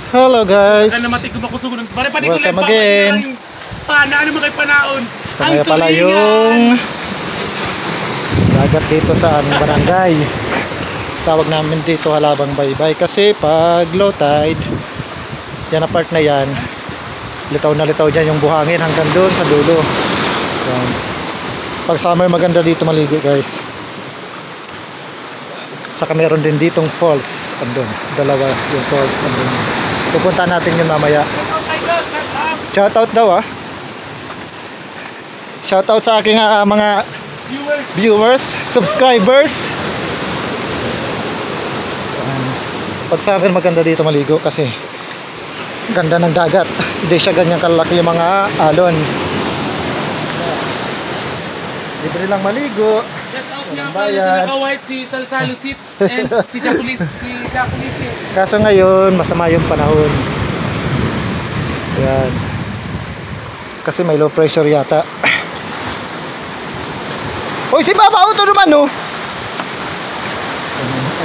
Hello guys. Ano matik ko makusugon. Pare pa di ko Welcome again. Pana ano mo kay panaon. Kaya pala yung dagat dito sa aming barangay. Tawag namin dito Halabang Baybay kasi pag low tide, yan na part na yan, litaw na litaw dyan yung buhangin hanggang doon sa dulo. Yan. Pag summer maganda dito maligo guys. Saka meron din ditong falls andun, dalawa yung falls andun. Pupunta natin yun mamaya. Shoutout daw Shoutout sa aking mga viewers, subscribers. Pag summer maganda dito maligo kasi ganda ng dagat. Hindi siya ganyan kalaki yung mga alon. Libre lang maligo. Shoutout nga pala sa naka-white si Salsalusit and si Jaculis. Kaso ngayon masama yung panahon. Ayan. Kasi may low pressure yata. Hoy, si Papa Auto naman no.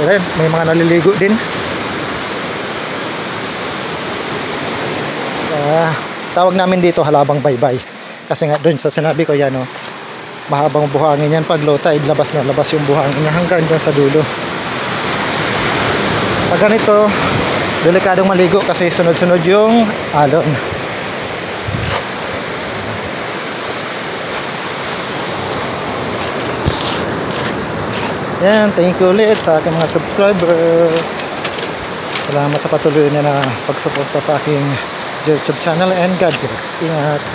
Ayan, may mga naliligo din. Tawag namin dito Halabang Baybay. Kasi nga doon sa sinabi ko yan no. Mahabang buhangin yan pag low tide, labas na labas yung buhangin niya hanggang dyan sa dulo. Pag ganito, delikadong maligo kasi sunod-sunod yung alon. Yan, thank you ulit sa aking mga subscribers. Salamat sa patuloy na pagsuporta sa aking YouTube channel and God bless. Ingat.